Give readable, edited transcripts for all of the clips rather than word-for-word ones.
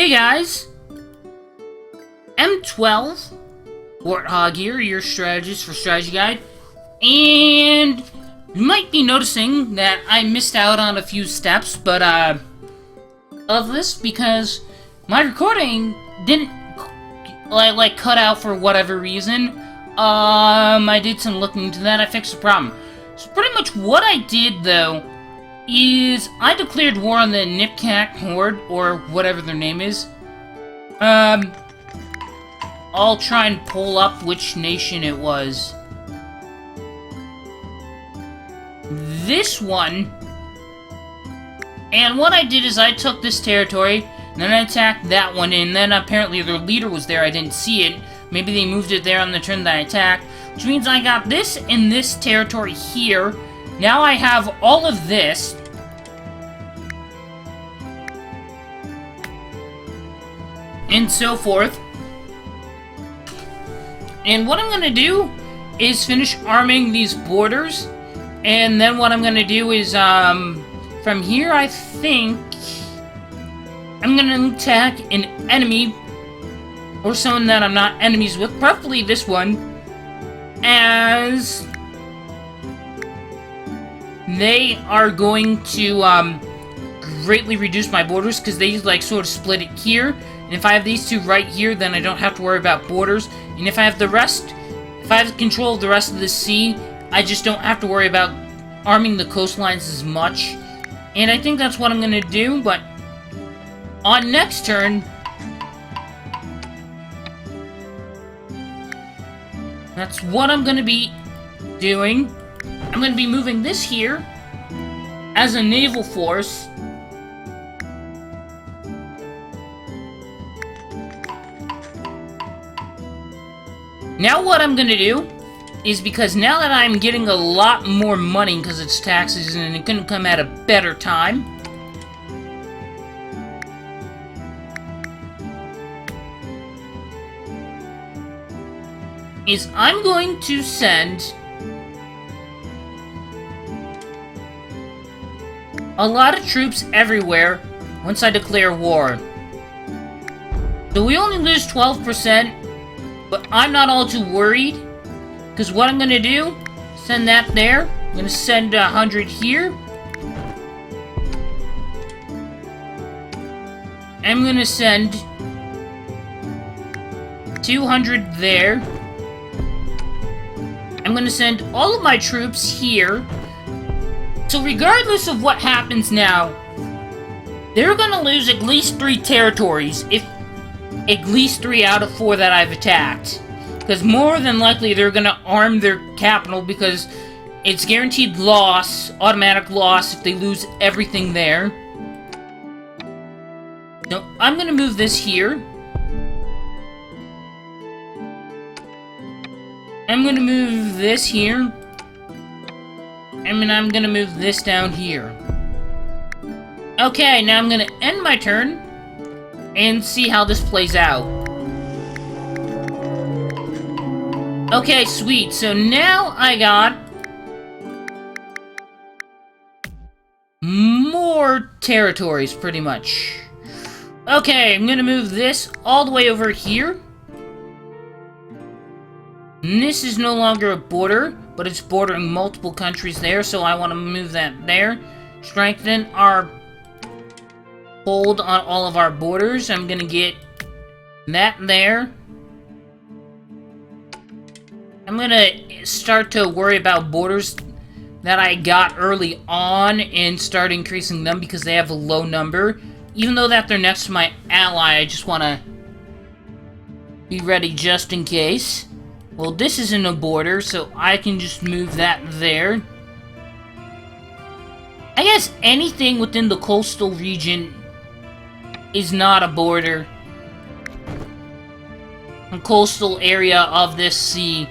Hey guys, M12, Warthog here, your strategist for Strategy Guide, and you might be noticing that I missed out on a few steps, but of this because my recording didn't like cut out for whatever reason. I did some looking into that. I fixed the problem. So pretty much what I did though is I declared war on the Nipcat Horde, or whatever their name is. I'll try and pull up which nation it was. This one. And what I did is I took this territory, and then I attacked that one, and then apparently their leader was there. I didn't see it. Maybe they moved it there on the turn that I attacked, which means I got this and this territory here. Now I have all of this. And so forth. And what I'm going to do is finish arming these borders. And then what I'm going to do is, from here, I think I'm going to attack an enemy or someone that I'm not enemies with, preferably this one, as they are going to greatly reduce my borders because they like sort of split it here. And if I have these two right here, then I don't have to worry about borders. And if I have the rest, if I have control of the rest of the sea, I just don't have to worry about arming the coastlines as much. And I think that's what I'm going to do, but on next turn, that's what I'm going to be doing. I'm going to be moving this here as a naval force. Now what I'm going to do is, because now that I'm getting a lot more money because it's taxes and it couldn't come at a better time, is I'm going to send a lot of troops everywhere once I declare war. So we only lose 12%, but I'm not all too worried, because what I'm going to do, send that there. I'm going to send 100 here. I'm going to send 200 there. I'm going to send all of my troops here. So regardless of what happens now, they're going to lose at least 3 territories, if at least 3 out of 4 that I've attacked. Because more than likely they're going to arm their capital, because it's guaranteed loss, automatic loss, if they lose everything there. So I'm going to move this here. I'm going to move this here. And I'm going to move this down here. Okay, now I'm going to end my turn and see how this plays out. Okay, sweet. So now I got more territories, pretty much. Okay, I'm gonna move this all the way over here. And this is no longer a border, but it's bordering multiple countries there, so I want to move that there. Strengthen our hold on all of our borders. I'm gonna get that there. I'm gonna start to worry about borders that I got early on and start increasing them because they have a low number. Even though that they're next to my ally, I just want to be ready just in case. Well, this isn't a border, so I can just move that there. I guess anything within the coastal region is not a border. A coastal area of this sea.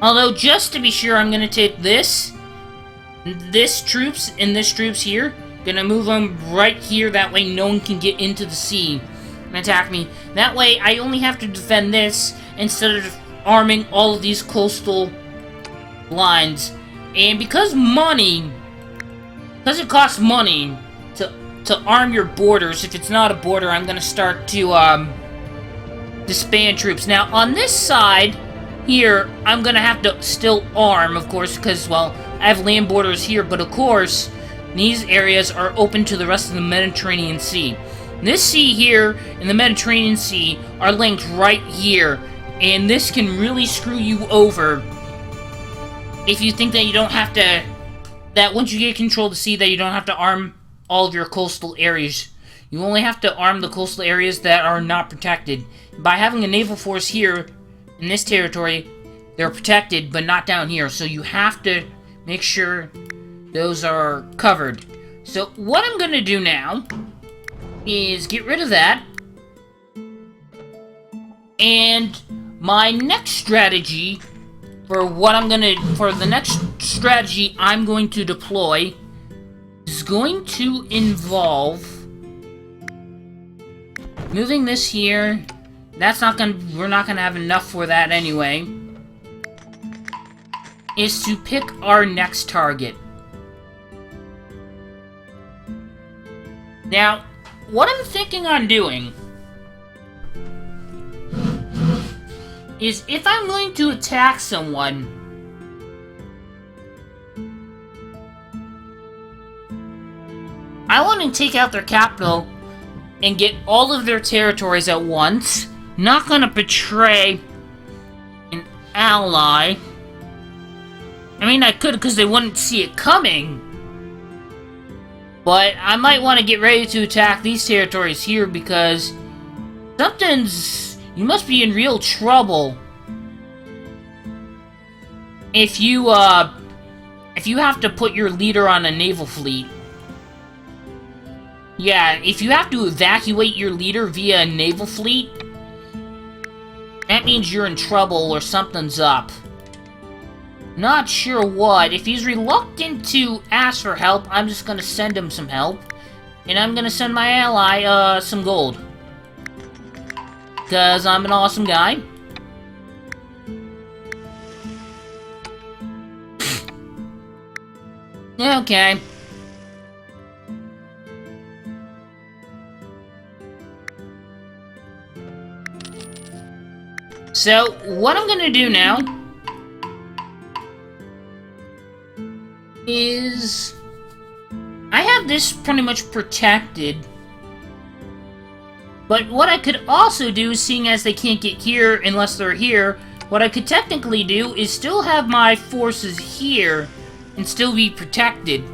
Although, just to be sure, I'm going to take this troops, and this troops here. Gonna move them right here, that way no one can get into the sea and attack me. That way, I only have to defend this instead of arming all of these coastal lines. And because it costs money to to arm your borders. If it's not a border, I'm gonna start to disband troops. Now, on this side here, I'm gonna have to still arm, of course, because, well, I have land borders here, but of course, these areas are open to the rest of the Mediterranean Sea. This sea here and the Mediterranean Sea are linked right here, and this can really screw you over if you think that you don't have to, that once you get control of the sea, that you don't have to arm all of your coastal areas. You only have to arm the coastal areas that are not protected. By having a naval force here, in this territory, they're protected, but not down here, so you have to make sure those are covered. So, what I'm gonna do now is get rid of that, and my next strategy for the next strategy I'm going to deploy is going to involve moving this here. We're not gonna have enough for that anyway. Is to pick our next target. Now, what I'm thinking on doing is if I'm going to attack someone, I want to take out their capital and get all of their territories at once. Not gonna betray an ally. I mean, I could because they wouldn't see it coming. But I might want to get ready to attack these territories here because you must be in real trouble if you have to put your leader on a naval fleet. Yeah, if you have to evacuate your leader via a naval fleet, that means you're in trouble or something's up. Not sure what. If he's reluctant to ask for help, I'm just gonna send him some help. And I'm gonna send my ally, some gold. Because I'm an awesome guy. Okay. So, what I'm gonna do now is I have this pretty much protected, but what I could also do, seeing as they can't get here unless they're here, what I could technically do is still have my forces here and still be protected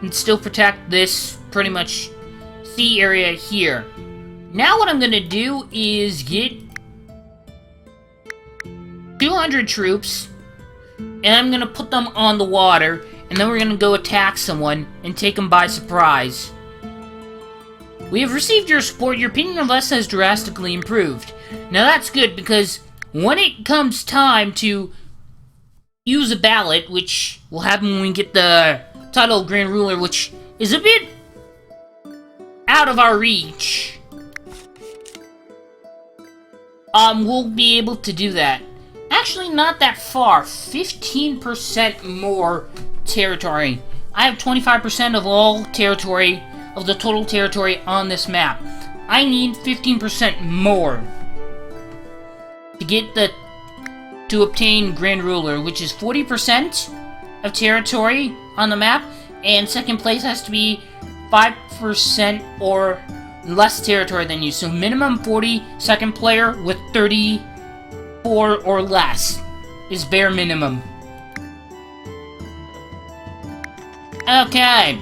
and still protect this pretty much sea area here. Now what I'm gonna do is get 200 troops and I'm gonna put them on the water, and then we're gonna go attack someone and take them by surprise. We have received your support. Your opinion of us has drastically improved. Now that's good, because when it comes time to use a ballot, which will happen when we get the title of Grand Ruler, which is a bit out of our reach, we'll be able to do that. Actually, not that far. 15% more territory. I have 25% of all territory, of the total territory on this map. I need 15% more to obtain Grand Ruler, which is 40% of territory on the map, and second place has to be 5% or less territory than you. So minimum 40, second player with 34 or less is bare minimum. Okay.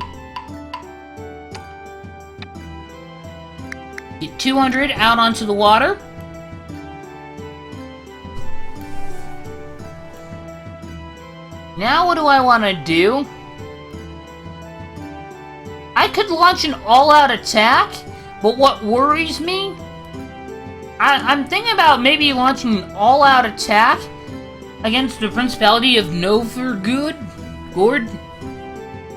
Get 200 out onto the water. Now what do I want to do? I could launch an all-out attack, but what worries me, I'm thinking about maybe launching an all-out attack against the Principality of Novgorod.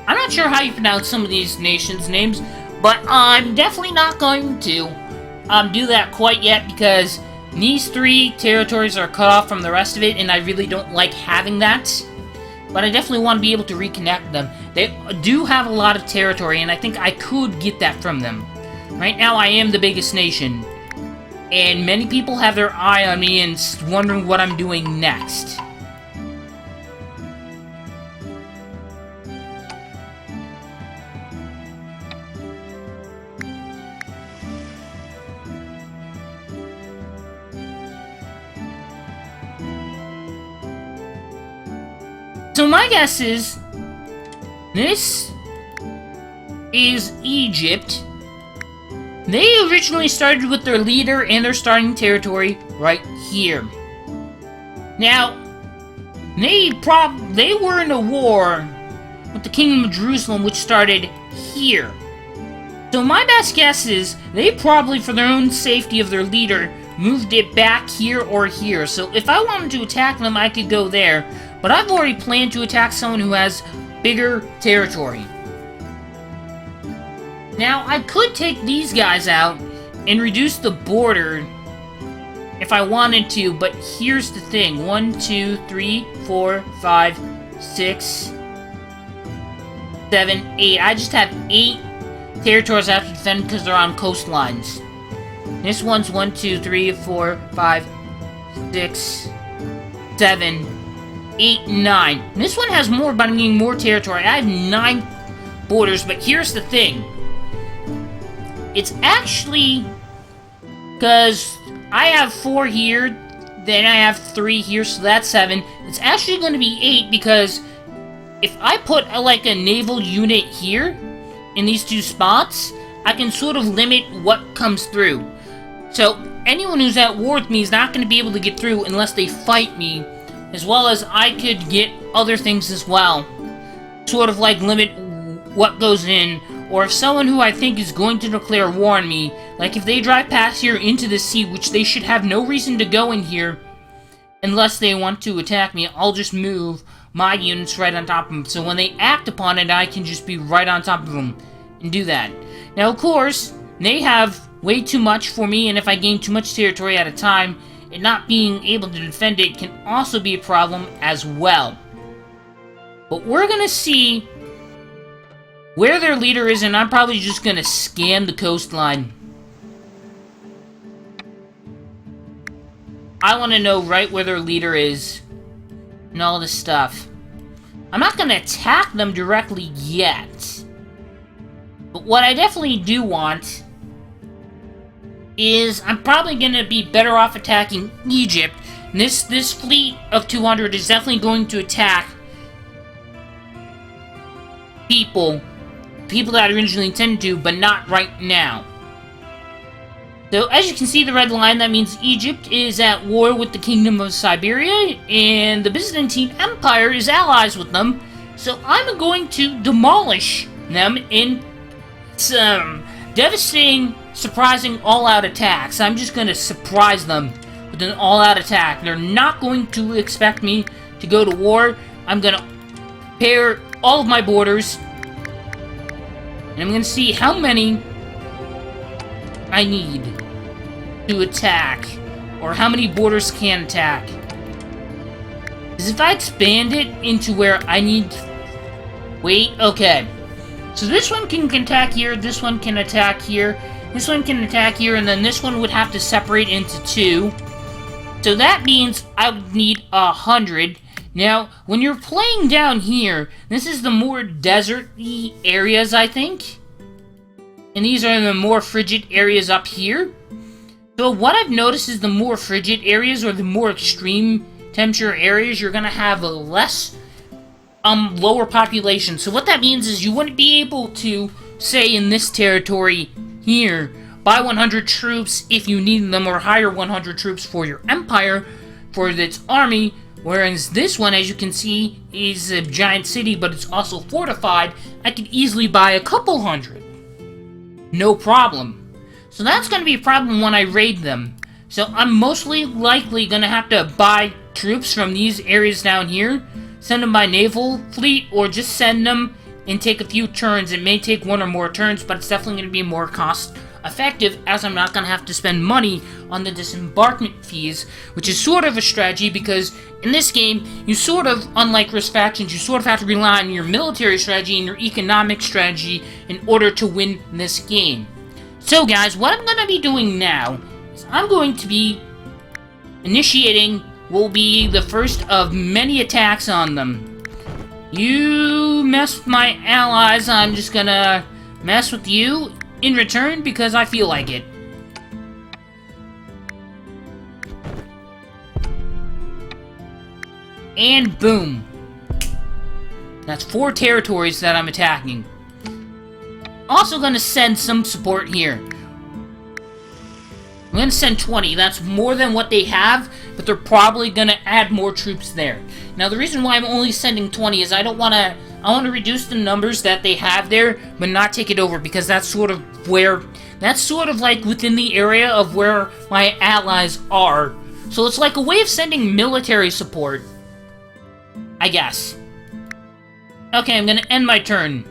I'm not sure how you pronounce some of these nations' names, but I'm definitely not going to do that quite yet, because these three territories are cut off from the rest of it, and I really don't like having that. but I definitely want to be able to reconnect them. They do have a lot of territory, and I think I could get that from them. Right now, I am the biggest nation, and many people have their eye on me and wondering what I'm doing next. So my guess is, this is Egypt. They originally started with their leader and their starting territory right here. Now, they were in a war with the Kingdom of Jerusalem, which started here. So my best guess is, they probably, for their own safety of their leader, moved it back here or here. So if I wanted to attack them, I could go there. But I've already planned to attack someone who has bigger territory. Now, I could take these guys out and reduce the border if I wanted to, but here's the thing. 1, 2, 3, 4, 5, 6, 7, 8. I just have 8 territories I have to defend because they're on coastlines. This one's 1, 2, 3, 4, 5, 6, 7, 8, 9. And this one has more, but I'm getting more territory. I have 9 borders, but here's the thing. It's actually, because I have 4 here, then I have 3 here, so that's 7. It's actually going to be 8, because if I put like a naval unit here, in these 2 spots, I can sort of limit what comes through. So, anyone who's at war with me is not going to be able to get through unless they fight me, as well as I could get other things as well. Sort of like limit what goes in, or if someone who I think is going to declare war on me, like if they drive past here into the sea, which they should have no reason to go in here, unless they want to attack me, I'll just move my units right on top of them. So when they act upon it, I can just be right on top of them and do that. Now, of course, they have way too much for me, and if I gain too much territory at a time, and not being able to defend it can also be a problem as well. But we're gonna see where their leader is, and I'm probably just gonna scan the coastline. I want to know right where their leader is, and all this stuff. I'm not gonna attack them directly yet. But what I definitely do want is I'm probably going to be better off attacking Egypt. And this fleet of 200 is definitely going to attack people that I originally intended to, but not right now. So as you can see the red line, that means Egypt is at war with the Kingdom of Siberia, and the Byzantine Empire is allies with them. So I'm going to demolish them in some devastating, surprising all-out attacks. I'm just going to surprise them with an all-out attack. They're not going to expect me to go to war. I'm going to prepare all of my borders, and I'm going to see how many I need to attack, or how many borders can attack. Because if I expand it into where I need... Wait, okay. So this one can attack here, this one can attack here, this one can attack here, and then this one would have to separate into 2. So that means I would need 100. Now, when you're playing down here, this is the more desert-y areas, I think. And these are the more frigid areas up here. So what I've noticed is the more frigid areas, or the more extreme temperature areas, you're gonna have a less lower population. So what that means is you wouldn't be able to, say in this territory here, buy 100 troops if you need them, or hire 100 troops for your empire, for its army, whereas this one, as you can see, is a giant city, but it's also fortified. I could easily buy a couple hundred. No problem. So that's going to be a problem when I raid them. So I'm mostly likely going to have to buy troops from these areas down here, send them by naval fleet, or just send them and take a few turns. It may take one or more turns, but it's definitely going to be more cost effective, as I'm not going to have to spend money on the disembarkment fees, which is sort of a strategy, because in this game, you sort of, unlike Risk Factions, you sort of have to rely on your military strategy and your economic strategy in order to win this game. So guys, what I'm going to be doing now is I'm going to be initiating what will be the first of many attacks on them. You mess with my allies, I'm just gonna mess with you in return because I feel like it. And boom. That's 4 territories that I'm attacking. Also gonna send some support here. I'm gonna send 20. That's more than what they have, but they're probably gonna add more troops there. Now the reason why I'm only sending 20 is I want to reduce the numbers that they have there, but not take it over, because that's sort of like within the area of where my allies are. So it's like a way of sending military support, I guess. Okay, I'm gonna end my turn.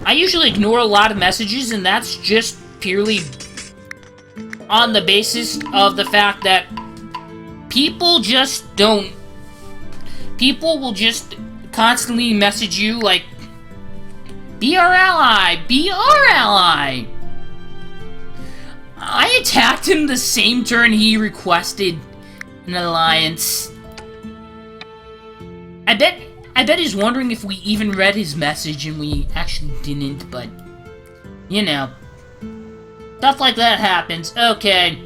I usually ignore a lot of messages, and that's just purely on the basis of the fact that people will just constantly message you like, be our ally, be our ally. I attacked him the same turn he requested an alliance. I bet he's wondering if we even read his message, and we actually didn't, but, you know. Stuff like that happens. Okay.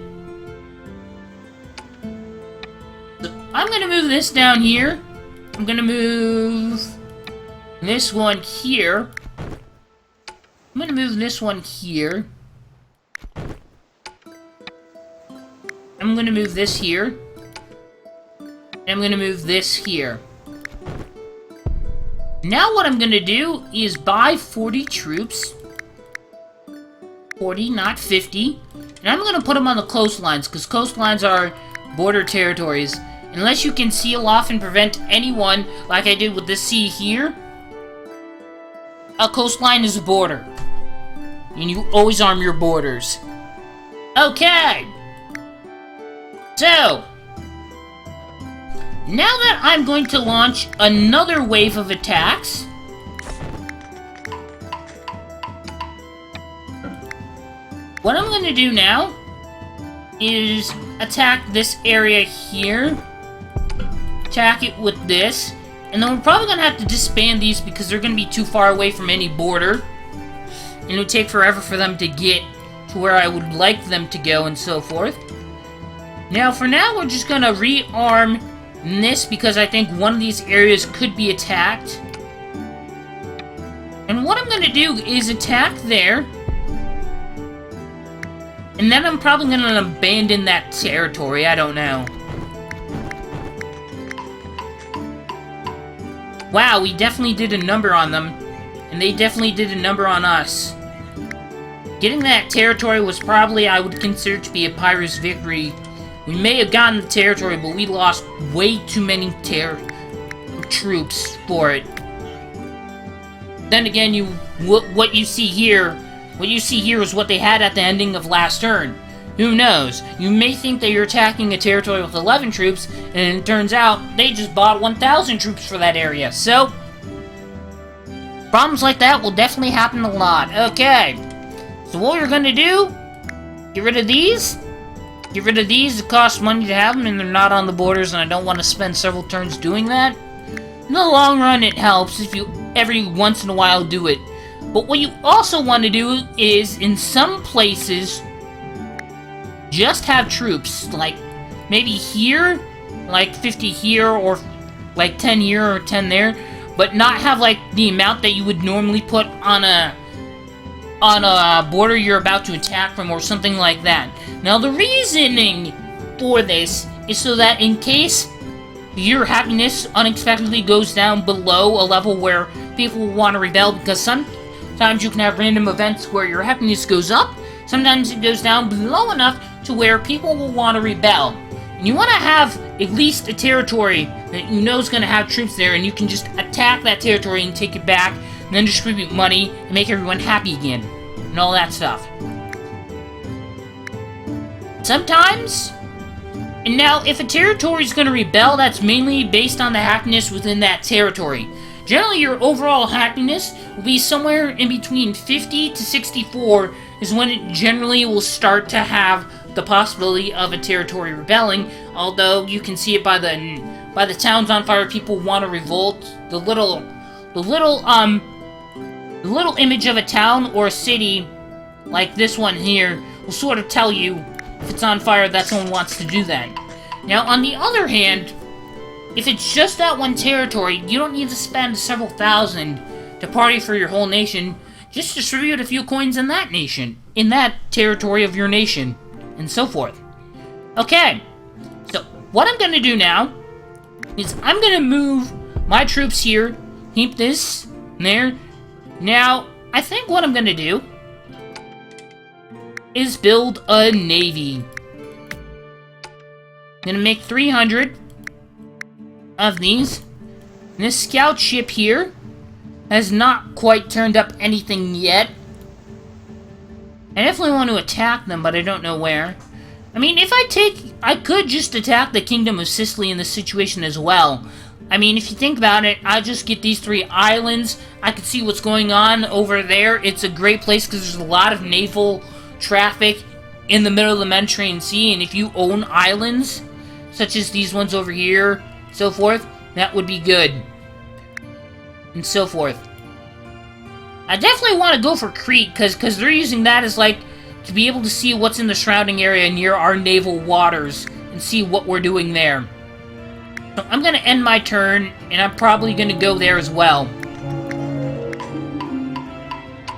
So I'm gonna move this down here. I'm gonna move this one here. I'm gonna move this one here. I'm gonna move this here. And I'm gonna move this here. Now what I'm gonna do is buy 40 troops. 40, not 50. And I'm gonna put them on the coastlines, because coastlines are border territories. Unless you can seal off and prevent anyone, like I did with this sea here, a coastline is a border. And you always arm your borders. Okay! So, now that I'm going to launch another wave of attacks, what I'm going to do now is attack this area here, attack it with this, and then we're probably going to have to disband these because they're going to be too far away from any border, and it would take forever for them to get to where I would like them to go and so forth. Now, for now, we're just going to rearm this because I think one of these areas could be attacked. And what I'm going to do is attack there. And then I'm probably going to abandon that territory. I don't know. Wow, we definitely did a number on them. And they definitely did a number on us. Getting that territory was probably, I would consider to be a Pyrrhus victory. We may have gotten the territory, but we lost way too many troops for it. Then again, what you see here is what they had at the ending of last turn. Who knows? You may think that you're attacking a territory with 11 troops, and it turns out they just bought 1,000 troops for that area. So, problems like that will definitely happen a lot. Okay. So what you're gonna do, get rid of these. Get rid of these, it costs money to have them, and they're not on the borders, and I don't want to spend several turns doing that. In the long run, it helps if you every once in a while do it. But what you also want to do is, in some places, just have troops, like maybe here, like 50 here, or like 10 here or 10 there, but not have like the amount that you would normally put on a border you're about to attack from, or something like that. Now, the reasoning for this is so that in case your happiness unexpectedly goes down below a level where people will want to rebel, because sometimes you can have random events where your happiness goes up, sometimes it goes down below enough to where people will want to rebel. And you want to have at least a territory that you know is going to have troops there, and you can just attack that territory and take it back, and then distribute money and make everyone happy again, and all that stuff. Sometimes, and now if a territory is going to rebel, that's mainly based on the happiness within that territory. Generally, your overall happiness will be somewhere in between 50 to 64 is when it generally will start to have the possibility of a territory rebelling, although you can see it by the towns on fire. People want to revolt. The little image of a town or a city like this one here will sort of tell you if it's on fire that someone wants to do that. Now, on the other hand, if it's just that one territory, you don't need to spend several thousand to party for your whole nation. Just distribute a few coins in that nation, in that territory of your nation, and so forth. Okay, so what I'm going to do now is I'm going to move my troops here, keep this there. Now, I think what I'm going to do is build a navy. I'm going to make 300 of these. And this scout ship here has not quite turned up anything yet. I definitely want to attack them, but I don't know where. I mean, I could just attack the Kingdom of Sicily in this situation as well. I mean, if you think about it, I just get these 3 islands. I can see what's going on over there. It's a great place because there's a lot of naval traffic in the middle of the Mediterranean Sea, and if you own islands, such as these ones over here, so forth, that would be good. And so forth. I definitely want to go for Crete, because they're using that as, like, to be able to see what's in the surrounding area near our naval waters, and see what we're doing there. So I'm going to end my turn, and I'm probably going to go there as well.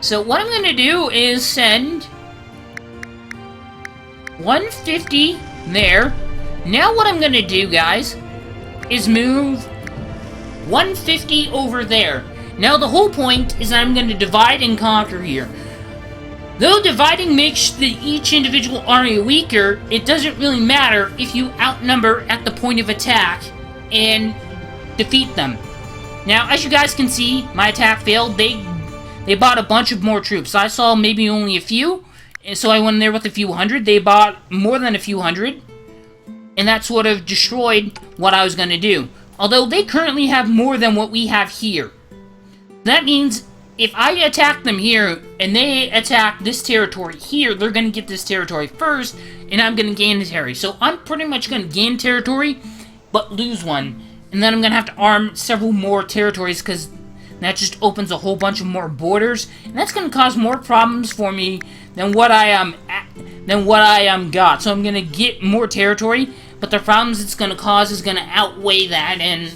So what I'm going to do is send 150 there. Now what I'm going to do, guys, is move 150 over there. Now the whole point is I'm going to divide and conquer here. Though dividing makes each individual army weaker, it doesn't really matter if you outnumber at the point of attack and defeat them. Now, as you guys can see, my attack failed. They bought a bunch of more troops. I saw maybe only a few, and so I went in there with a few hundred. They bought more than a few hundred, and that sort of destroyed what I was going to do. Although they currently have more than what we have here. That means if I attack them here, and they attack this territory here, they're going to get this territory first, and I'm going to gain the territory. So I'm pretty much going to gain territory, but lose one. And then I'm going to have to arm several more territories, because that just opens a whole bunch of more borders. And that's going to cause more problems for me than what I got. So I'm going to get more territory, but the problems it's going to cause is going to outweigh that, and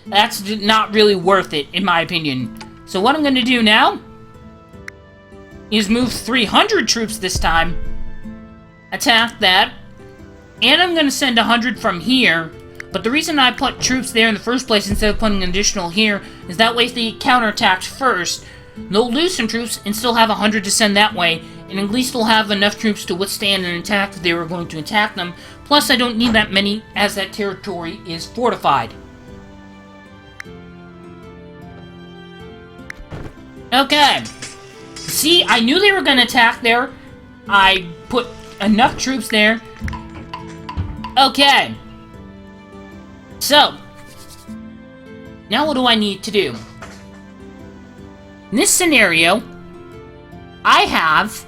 that's not really worth it, in my opinion. So what I'm going to do now is move 300 troops this time, attack that, and I'm going to send 100 from here. But the reason I put troops there in the first place instead of putting an additional here is that way if they counterattacked first, they'll lose some troops and still have 100 to send that way, and at least they'll have enough troops to withstand an attack if they were going to attack them. Plus, I don't need that many as that territory is fortified. Okay. See, I knew they were going to attack there. I put enough troops there. Okay. So, now what do I need to do? In this scenario, I have...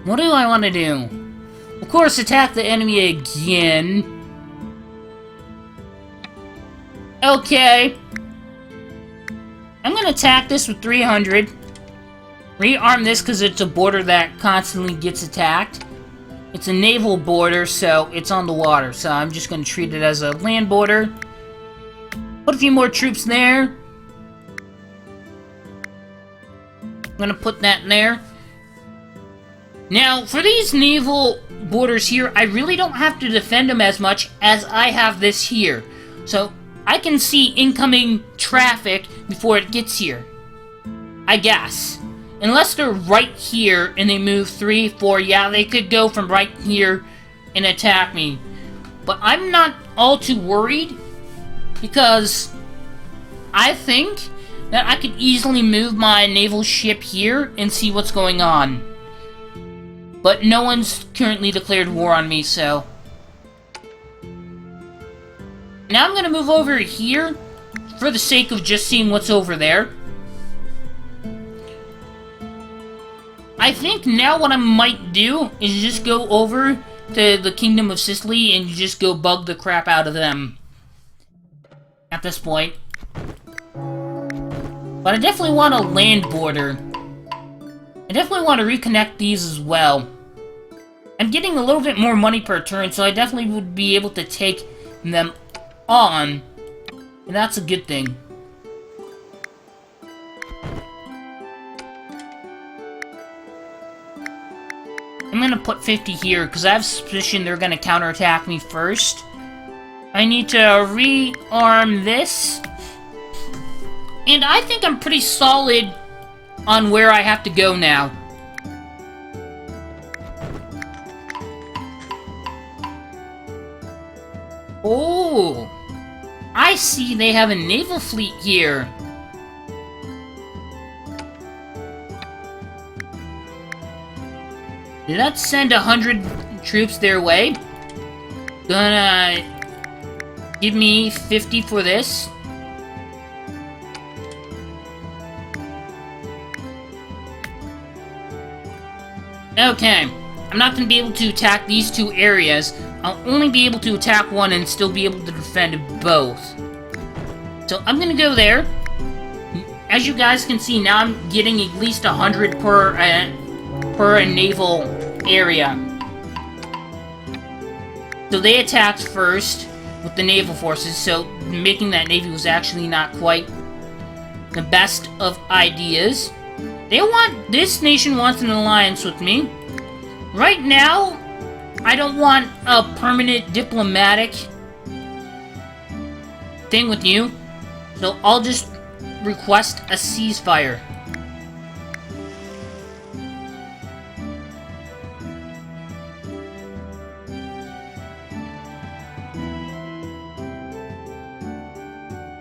What do I want to do? Of course, attack the enemy again. Okay. I'm going to attack this with 300. Rearm this because it's a border that constantly gets attacked. It's a naval border, so it's on the water. So I'm just going to treat it as a land border. Put a few more troops there. I'm going to put that in there. Now, for these naval borders here, I really don't have to defend them as much as I have this here. So I can see incoming traffic before it gets here. I guess. unless they're right here and they move 3, 4, yeah, they could go from right here and attack me. But I'm not all too worried, because I think that I could easily move my naval ship here and see what's going on. But no one's currently declared war on me, so... Now I'm gonna move over here for the sake of just seeing what's over there. I think now what I might do is just go over to the Kingdom of Sicily and just go bug the crap out of them at this point. But I definitely want a land border. I definitely want to reconnect these as well. I'm getting a little bit more money per turn, so I definitely would be able to take them on. And that's a good thing. I'm gonna put 50 here, because I have suspicion they're gonna counterattack me first. I need to rearm this. And I think I'm pretty solid on where I have to go now. Oh, I see they have a naval fleet here. Let's send 100 troops their way. Gonna give me 50 for this. Okay, I'm not going to be able to attack these 2 areas. I'll only be able to attack one and still be able to defend both. So I'm going to go there. As you guys can see, now I'm getting at least 100 per naval area. So they attacked first with the naval forces, so making that navy was actually not quite the best of ideas. This nation wants an alliance with me. Right now, I don't want a permanent diplomatic thing with you, so I'll just request a ceasefire.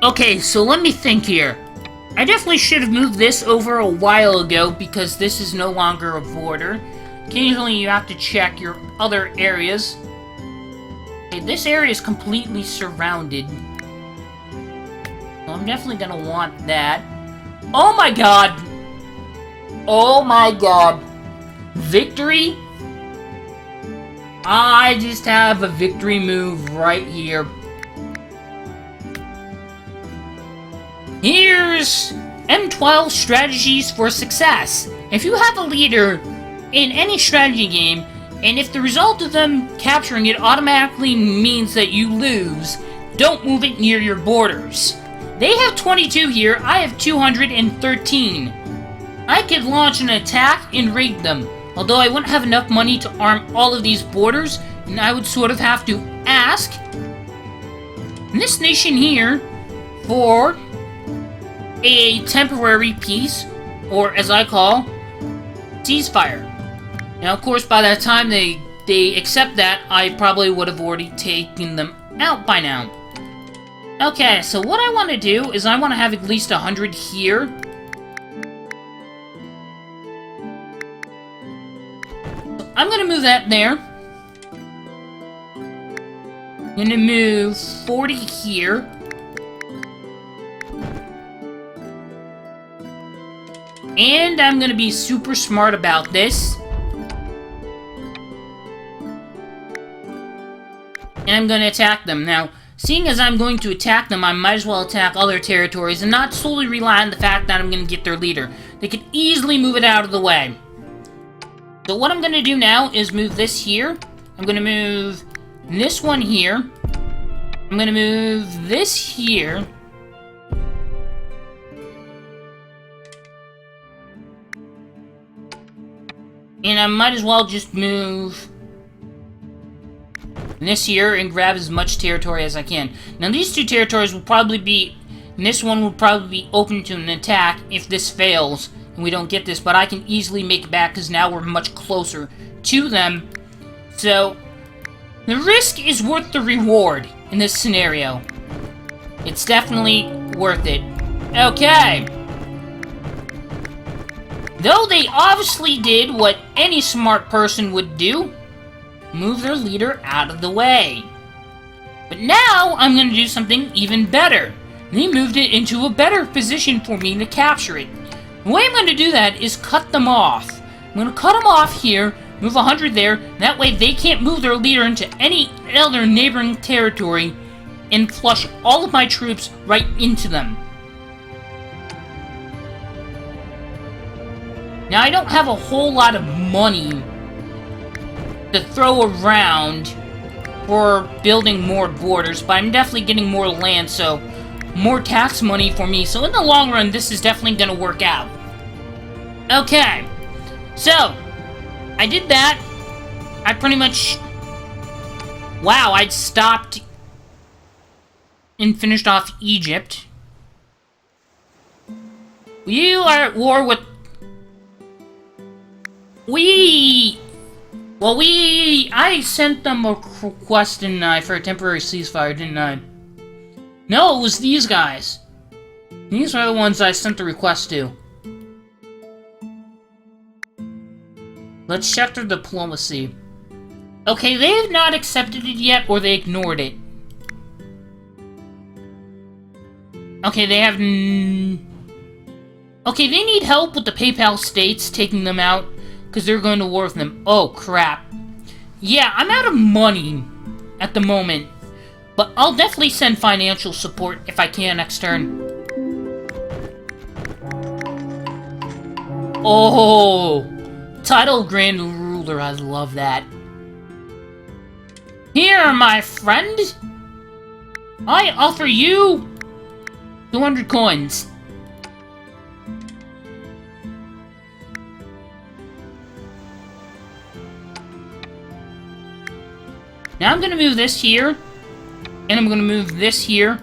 Okay, so let me think here. I definitely should have moved this over a while ago, because this is no longer a border. Occasionally you have to check your other areas. Okay, this area is completely surrounded. So I'm definitely gonna want that. Oh my god! Oh my god! Victory? I just have a victory move right here. Here's M12 strategies for success. If you have a leader in any strategy game, and if the result of them capturing it automatically means that you lose, don't move it near your borders. They have 22 here, I have 213. I could launch an attack and raid them, although I wouldn't have enough money to arm all of these borders, and I would sort of have to ask this nation here for a temporary peace, or as I call, ceasefire. Now, of course, by the time they accept that, I probably would have already taken them out by now. Okay, so what I want to do is I want to have at least 100 here. So I'm going to move that there. I'm going to move 40 here. And I'm gonna be super smart about this. And I'm gonna attack them. Now, seeing as I'm going to attack them, I might as well attack other territories and not solely rely on the fact that I'm gonna get their leader. They could easily move it out of the way. So what I'm gonna do now is move this here. I'm gonna move this one here. I'm gonna move this here. And I might as well just move this here and grab as much territory as I can. Now these 2 territories will probably be... This one will probably be open to an attack if this fails, and we don't get this, but I can easily make it back because now we're much closer to them. So, the risk is worth the reward in this scenario. It's definitely worth it. Okay. Though they obviously did what any smart person would do, move their leader out of the way. But now, I'm going to do something even better. They moved it into a better position for me to capture it. The way I'm going to do that is cut them off. I'm going to cut them off here, move 100 there, that way they can't move their leader into any other neighboring territory, and flush all of my troops right into them. Now, I don't have a whole lot of money to throw around for building more borders, but I'm definitely getting more land, so more tax money for me. So in the long run, this is definitely going to work out. Okay, so I did that. I pretty much... Wow, I'd stopped and finished off Egypt. You are at war with... I sent them a request, didn't I, for a temporary ceasefire, didn't I? No, it was these guys. These are the ones I sent the request to. Let's check their diplomacy. Okay, they have not accepted it yet, or they ignored it. Okay, they have... Okay, they need help with the PayPal states taking them out, because they're going to war with them. Oh, crap. Yeah, I'm out of money at the moment. But I'll definitely send financial support if I can next turn. Oh, title Grand Ruler, I love that. Here, my friend, I offer you 200 coins. Now I'm gonna move this here. And I'm going to move this here.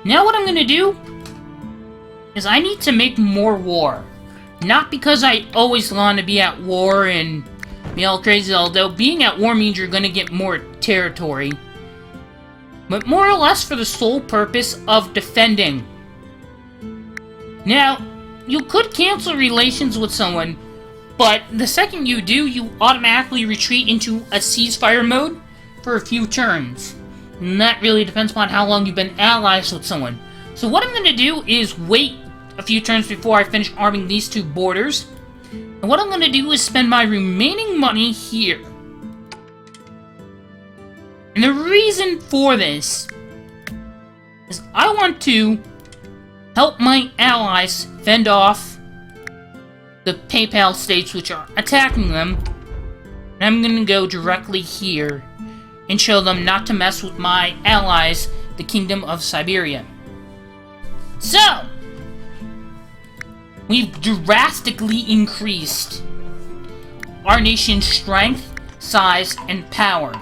Now what I'm going to do is I need to make more war. Not because I always want to be at war and be all crazy, although being at war means you're going to get more territory. But more or less for the sole purpose of defending. Now, you could cancel relations with someone, but the second you do, you automatically retreat into a ceasefire mode for a few turns. And that really depends upon how long you've been allies with someone. So what I'm going to do is wait a few turns before I finish arming these two borders. And what I'm going to do is spend my remaining money here. And the reason for this is I want to help my allies fend off the PayPal states which are attacking them. And I'm going to go directly here and show them not to mess with my allies, the Kingdom of Siberia. So, we've drastically increased our nation's strength, size, and power.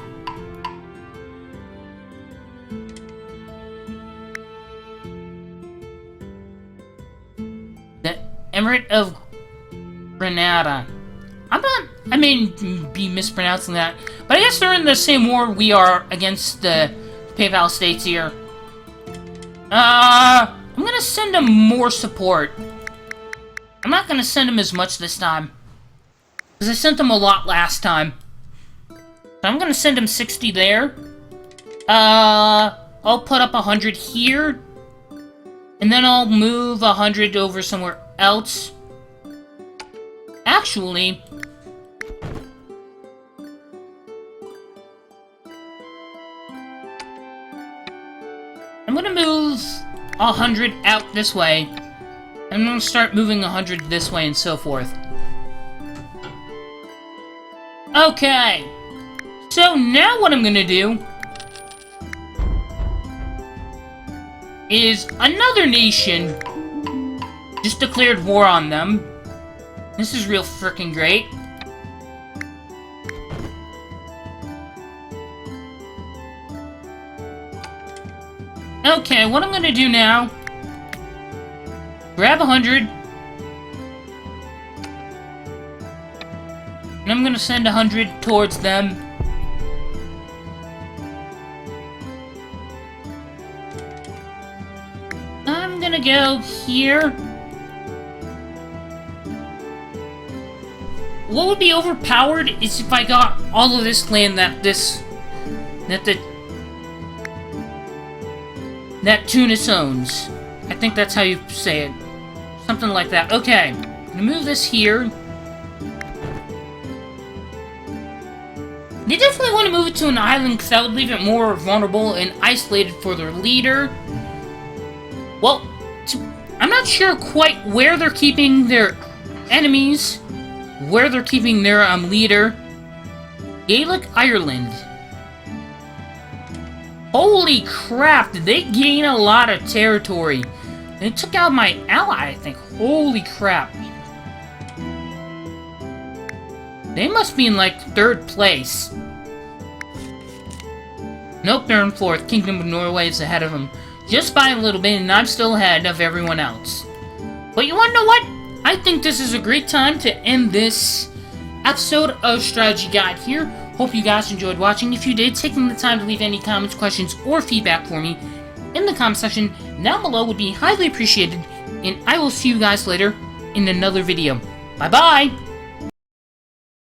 The Emirate of Grenada. I may be mispronouncing that, but I guess they're in the same war we are against the PayPal states here. I'm gonna send them more support. I'm not gonna send them as much this time, because I sent them a lot last time. So I'm gonna send them 60 there. I'll put up 100 here, and then I'll move 100 over somewhere else. Actually, I'm gonna move 100 out this way. I'm gonna start moving 100 this way and so forth. Okay. So now what I'm gonna do is another nation just declared war on them. This is real freaking great. Okay, what I'm gonna do now grab 100. And I'm gonna send 100 towards them. I'm gonna go here. What would be overpowered is if I got all of this land that Tunis owns. I think that's how you say it. Something like that. Okay. I'm gonna move this here. They definitely want to move it to an island because that would leave it more vulnerable and isolated for their leader. Well, I'm not sure quite where they're keeping their enemies, where they're keeping their leader. Gaelic Ireland. Holy crap, did they gain a lot of territory? They took out my ally, I think. Holy crap. They must be in, like, 3rd place. Nope, they're in 4th. Kingdom of Norway is ahead of them. Just by a little bit, and I'm still ahead of everyone else. But you wanna know what? I think this is a great time to end this episode of Strategy Guide here. Hope you guys enjoyed watching. If you did, taking the time to leave any comments, questions, or feedback for me in the comment section down below would be highly appreciated. And I will see you guys later in another video. Bye-bye!